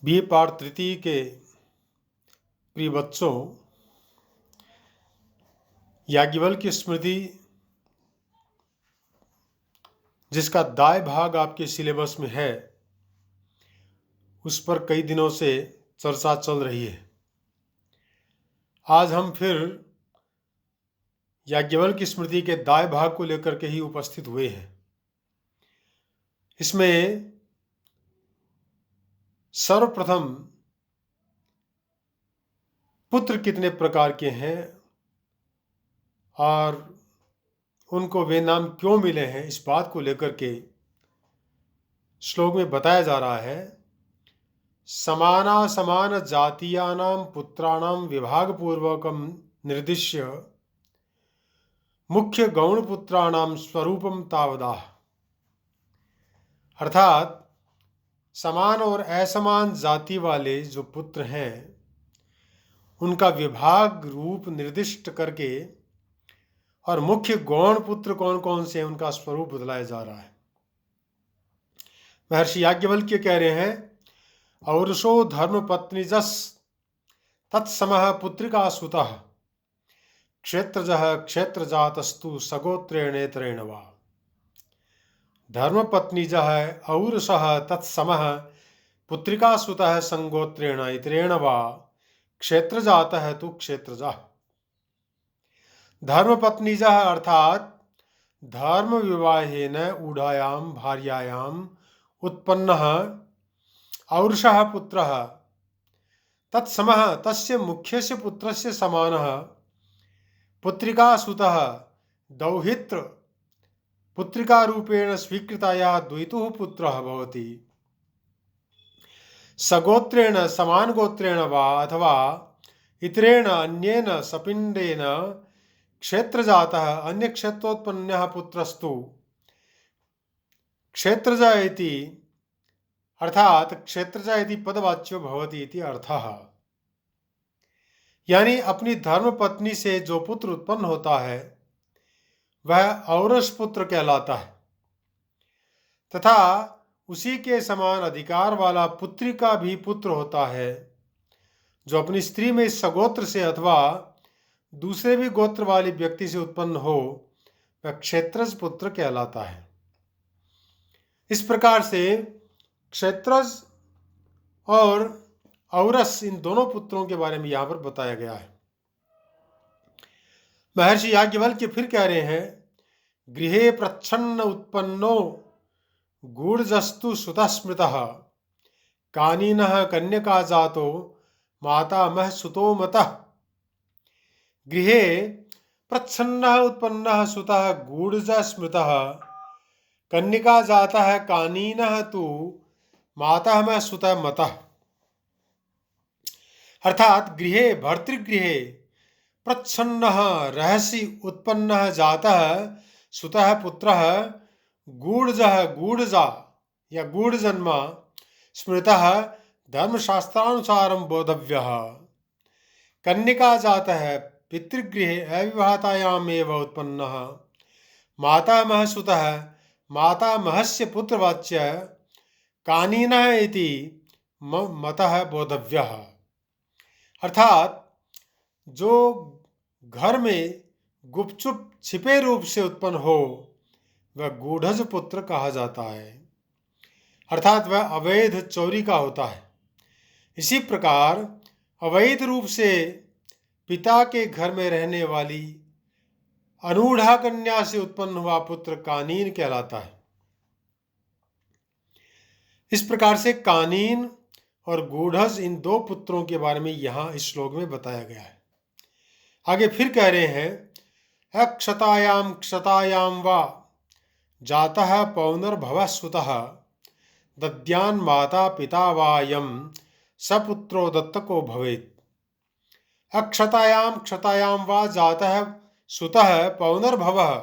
BA पाठ तृतीय के प्रिय बच्चों, याज्ञवल्क्य की स्मृति जिसका दाय भाग आपके सिलेबस में है, उस पर कई दिनों से चर्चा चल रही है। आज हम फिर याज्ञवल्क्य की स्मृति के दाय भाग को लेकर के ही उपस्थित हुए हैं। इसमें सर्वप्रथम पुत्र कितने प्रकार के हैं और उनको वे नाम क्यों मिले हैं, इस बात को लेकर के श्लोक में बताया जा रहा है। समाना समान जातीयानां पुत्राणां विभागपूर्वकं निर्दिश्य मुख्य गौणपुत्राणां स्वरूपम तावदाह। अर्थात समान और असमान जाति वाले जो पुत्र हैं, उनका विभाग रूप निर्दिष्ट करके और मुख्य गौण पुत्र कौन कौन से हैं, उनका स्वरूप बतलाया जा रहा है। महर्षि याज्ञवल्क्य कह रहे हैं, औरसो धर्मपत्नीजस् तत्समः पुत्रिका सुतः क्षेत्रजः क्षेत्रजातस्तु सगोत्रेणेतरेण वा। धर्मपत्नीजः औरसः तत्समः पुत्रिका सुतः संगोत्रेण इतरेण वा क्षेत्रजातः तु क्षेत्रजः। धर्मपत्नीजः अर्थात धर्म विवाहेन ऊढायां भार्यायां उत्पन्नः औरसः पुत्रः तत्समः तस्य मुख्यस्य पुत्रस्य समानः पुत्रिका सुतः दौहित्र पुत्रिका रूपेण स्वीकृतायाः द्वितुः पुत्रः भवति। सगोत्रेण समान गोत्रेण वा अथवा इतरेण अन्येन सपिंडेन क्षेत्रजातः अन्य क्षेत्रोत्पन्नः पुत्रस्तु क्षेत्रज इति अर्थात क्षेत्रज इति पदवाच्यो भवति इति अर्थः। यानी अपनी धर्म पत्नी से जो पुत्र उत्पन्न होता है वह औरस पुत्र कहलाता है, तथा उसी के समान अधिकार वाला पुत्री का भी पुत्र होता है जो अपनी स्त्री में सगोत्र से अथवा दूसरे भी गोत्र वाली व्यक्ति से उत्पन्न हो, वह क्षेत्रज पुत्र कहलाता है। इस प्रकार से क्षेत्रज और औरस इन दोनों पुत्रों के बारे में यहाँ पर बताया गया है। महर्षि याज्ञवल्क्य फिर कह रहे हैं, गृहे प्रच्छन्न उत्पन्नो गूढ़जस्तु सुतः स्मृतः कानीनः कन्यका जातो मातामह सुतो मतः। गृहे प्रच्छन्नः उत्पन्नः सुतः गूढ़ज स्मृतः कन्यका जातः कानीनः तु मातामह सुतः मतः। अर्थात गृहे भर्तृगृहे प्रच्छन्नः रहसि उत्पन्नः जातः सुतः पुत्रः गूढ़जः गूढ़जा या गूढ़जन्मा स्मृतः धर्मशास्त्रानुसारं बोधव्यः। कन्यका जातः पितृगृहे अविवाहितायामेव उत्पन्नः मातामह सुतः मातामहस्य पुत्रवाच्य कानीनः इति मतः बोधव्यः। अर्थात जो घर में गुपचुप छिपे रूप से उत्पन्न हो वह गूढ़ज पुत्र कहा जाता है, अर्थात वह अवैध चोरी का होता है। इसी प्रकार अवैध रूप से पिता के घर में रहने वाली अनूढ़ा कन्या से उत्पन्न हुआ पुत्र कानीन कहलाता है। इस प्रकार से कानीन और गूढ़ज इन दो पुत्रों के बारे में यहाँ इस श्लोक में बताया गया है। आगे फिर कह रहे हैं, अक्षतायाम क्षतायां वा जातः पौनर्भवः सुतः दद्यान् माता पिता वा यं सपुत्रो दत्तको भवेत्। अक्षतायां क्षतायां वा जातः सुतः पौनर्भवः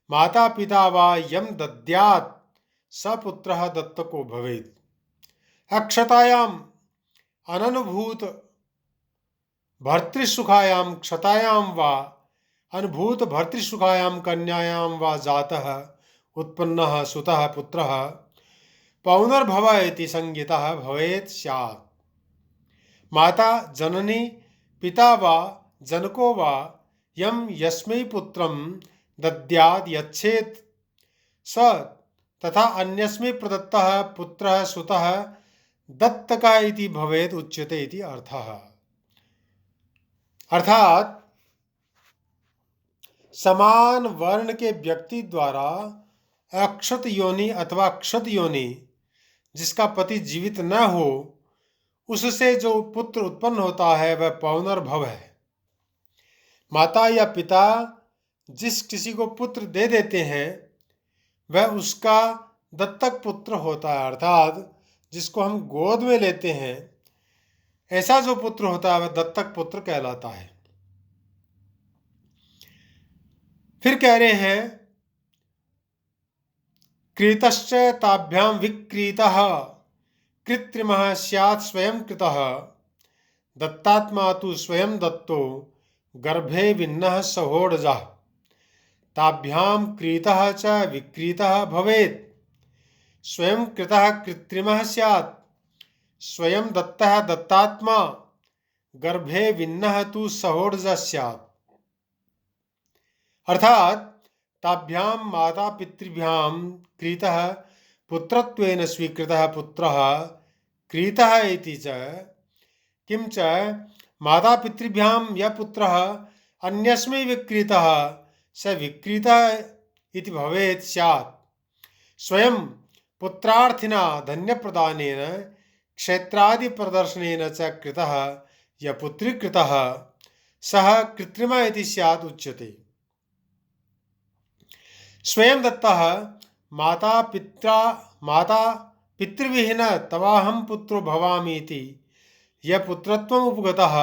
माता पिता वा यं दद्यात् सपुत्रः दत्तको भवेत्। अक्षतायां अननुभूत भर्तृसुखायां क्षतायां वा अनुभूत भर्तृसुखायां कन्यायां वा जातः उत्पन्नः सुतः पुत्रः पौनर्भव इति संज्ञितः भवेत् स्यात्। माता जननी पिता वा जनको वा यं यस्मै पुत्रं दद्यात् यच्छेत् स तथा अन्यस्मै प्रदत्तः पुत्रः सुतः दत्तकः इति भवेत् उच्यते इति अर्थः। अर्थात समान वर्ण के व्यक्ति द्वारा अक्षत योनि अथवा क्षत योनि जिसका पति जीवित न हो उससे जो पुत्र उत्पन्न होता है वह पौनर्भव है। माता या पिता जिस किसी को पुत्र दे देते हैं वह उसका दत्तक पुत्र होता है, अर्थात जिसको हम गोद में लेते हैं ऐसा जो पुत्र होता है वह दत्तक पुत्र कहलाता है। फिर कह रहे हैं क्रीतश्च ताभ्याम विक्रीतः कृत्रिमः स्यात् स्वयं कृतः दत्तात्मा तु स्वयं दत्तो गर्भे विन्नः सहोडजः ताभ्याम क्रीतः च विक्रीतः भवेत् स्वयं कृतः कृत्रिमः स्यात् स्वयं दत्तः दत्तात्मा गर्भे विन्नः तु सहोडजः स्यात्। अर्थात ताभ्याम माता पितृभ्याम क्रीतः पुत्रत्वेन स्वीकृतः पुत्रः क्रीतः इति च किंच माता पितृभ्याम यः पुत्रः अन्यस्मै विक्रीतः स विक्रीतः इति भवेत् स्यात्। स्वयं पुत्रार्थिना धन्यप्रदानेन क्षेत्रादि प्रदर्शनेन च कृतः यः पुत्रीकृतः सः कृत्रिमः इति स्यात् उच्यते। स्वयं दत्तः माता पितृविहीन तवाहं पुत्रो भवामि इति यः पुत्रत्वम् उपगतः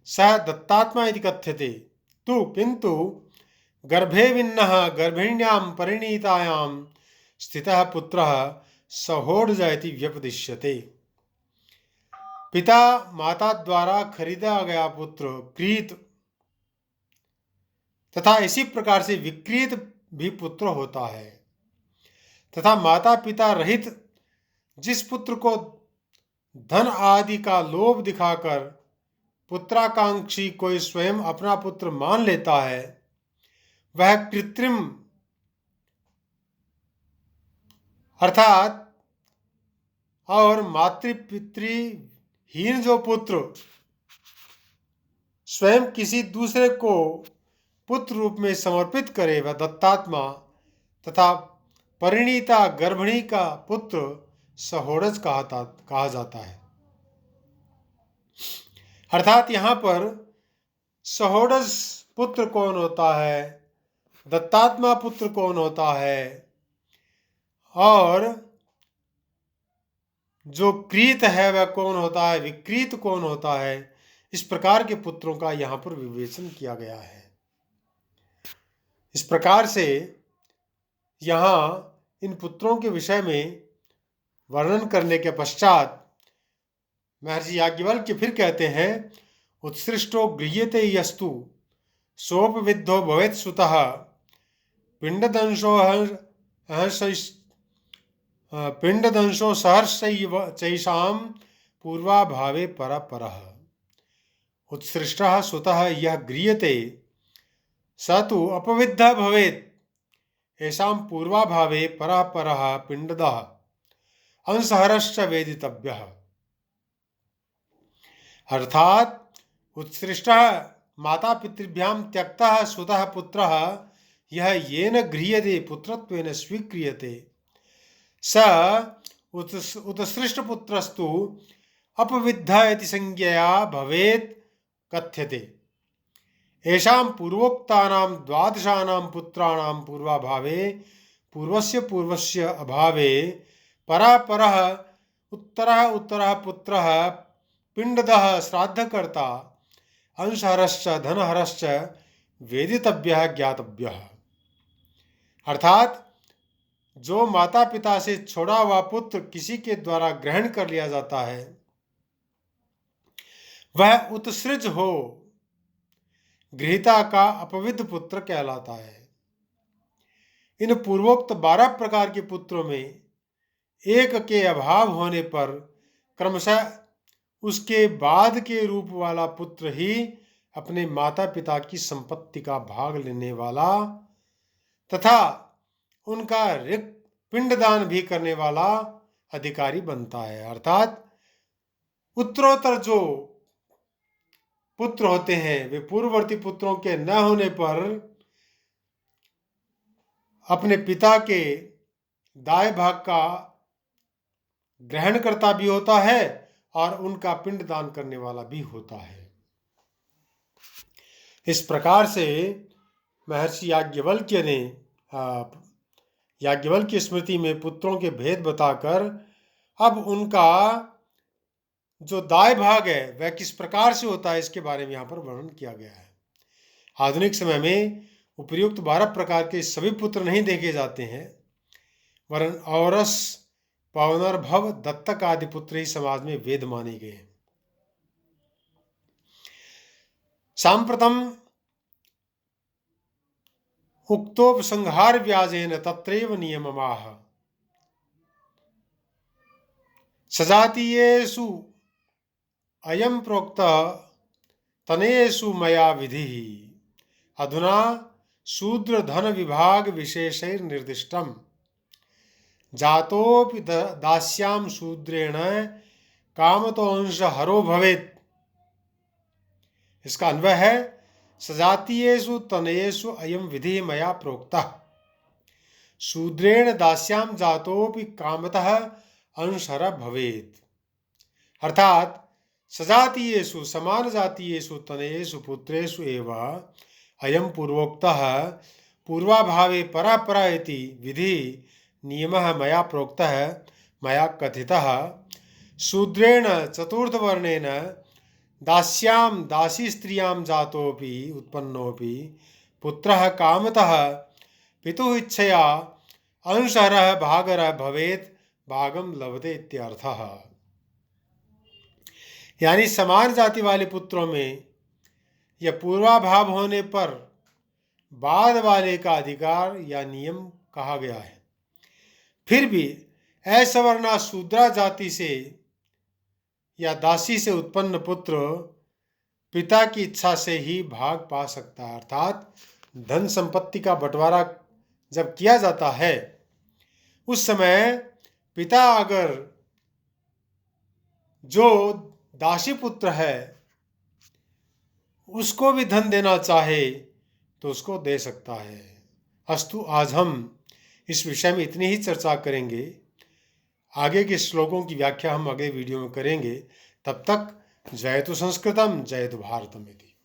सः दत्तात्मा इति कथ्यते। तु किन्तु गर्भे विन्नः गर्भिण्यां परिणीतायां स्थितः पुत्रः सहोडज इति व्यपदिश्यते। पिता माता द्वारा खरीदा गया पुत्र क्रीत तथा इसी प्रकार से विक्रीत भी पुत्र होता है तथा माता पिता रहित जिस पुत्र को धन आदि का लोभ दिखाकर पुत्राकांक्षी कोई स्वयं अपना पुत्र मान लेता है वह कृत्रिम अर्थात और मातृपितृहीन जो पुत्र स्वयं किसी दूसरे को पुत्र रूप में समर्पित करे वह दत्तात्मा तथा परिणीता गर्भिणी का पुत्र सहोडज कहा जाता है। अर्थात यहाँ पर सहोडज पुत्र कौन होता है, दत्तात्मा पुत्र कौन होता है और जो क्रीत है वह कौन होता है, विक्रीत कौन होता है, इस प्रकार के पुत्रों का यहाँ पर विवेचन किया गया है। इस प्रकार से यहाँ इन पुत्रों के विषय में वर्णन करने के पश्चात महर्षि याज्ञवल्क्य फिर कहते हैं उत्सृष्टो गृह्यते यस्तु सोपविद्धो भवेत् सुतः पिंडदंशो सहर्षैव चैषां पूर्वाभावे परपरः उत्सृष्टः सुतः यः गृह्यते स तु अपविद्धः भवेत् येषां पूर्वाभावे परः परः पिंडदः अंशहरश्च वेदितव्यः। अर्थात उत्सृष्टः माता पितृभ्यां त्यक्तः सुतः पुत्रः यह येन गृह्यते पुत्रत्वेन स्वीक्रियते स उत्सृष्टपुत्रस्तु अपविद्धः इति संज्ञया भवेत् कथ्यते। येषां पूर्वोक्तानां द्वादशानां पुत्राणां पूर्वाभावे पूर्वस्य पूर्वस्य अभावे परापरः उत्तरः उत्तरः पुत्रः पिंडदः श्राद्धकर्ता अंशहरश्च धनहरश्च वेदितव्यः ज्ञातव्यः। अर्थात जो माता पिता से छोड़ा हुआ पुत्र किसी के द्वारा ग्रहण कर लिया जाता है वह उत्सृज हो गृहीता का अपविद्ध पुत्र कहलाता है। इन पूर्वोक्त 12 प्रकार के पुत्रों में एक के अभाव होने पर क्रमशः उसके बाद के रूप वाला पुत्र ही अपने माता पिता की संपत्ति का भाग लेने वाला तथा उनका रिक्त पिंडदान भी करने वाला अधिकारी बनता है। अर्थात उत्तरोत्तर जो पुत्र होते हैं वे पूर्ववर्ती पुत्रों के न होने पर अपने पिता के दाएं भाग का ग्रहणकर्ता भी होता है और उनका पिंडदान करने वाला भी होता है। इस प्रकार से महर्षि याज्ञवल्क्य ने याज्ञवल्क्य स्मृति में पुत्रों के भेद बताकर अब उनका जो दाएं भाग है वह किस प्रकार से होता है इसके बारे में यहाँ पर वर्णन किया गया है। आधुनिक समय में उपर्युक्त 12 प्रकार के सभी पुत्र नहीं देखे जाते हैं, वरन औरस, पौनर्भव, दत्तक आदि पुत्र ही समाज में वेद माने गए। सांप्रतम उक्तोपसंहार व्याजेन तत्रैव नियममाह सजातीयेषु अयं प्रोक्तः तनेषु मया विधिः अधुना शूद्र धन विभाग विशेषैर्निर्दिष्टम् जातोऽपि दास्यां शूद्रेण कामतोंश हरो भवेत्। इसका अन्वय है सजातीयेषु तनयेषु अयं विधि मया प्रोक्तः शूद्रेण दास्यां जातोऽपि कामतः अंशहर भवेत्। अर्थात सजातीयेषु समान जातीयेषु तनयेषु पुत्रेषु एव अयं पूर्वोक्तः पूर्वाभावे परापरा इति विधि नियमः मया प्रोक्तः मया कथितः शूद्रेण चतुर्थवर्णेन दास्यां दासी स्त्रियां जातोऽपि उत्पन्नोऽपि पुत्रः कामतः पितुः इच्छया अंशहरः भागरः भवेत् भागम लभते इत्यर्थः। यानी समान जाति वाले पुत्रों में यह पूर्वाभाव होने पर बाद वाले का अधिकार या नियम कहा गया है। फिर भी असवर्णा शूद्रा जाति से या दासी से उत्पन्न पुत्र पिता की इच्छा से ही भाग पा सकता है। अर्थात धन संपत्ति का बंटवारा जब किया जाता है उस समय पिता अगर जो दासी पुत्र है उसको भी धन देना चाहे तो उसको दे सकता है। अस्तु, आज हम इस विषय में इतनी ही चर्चा करेंगे। आगे के श्लोकों की व्याख्या हम अगले वीडियो में करेंगे। तब तक जयतु संस्कृतम जयतु भारतम इति।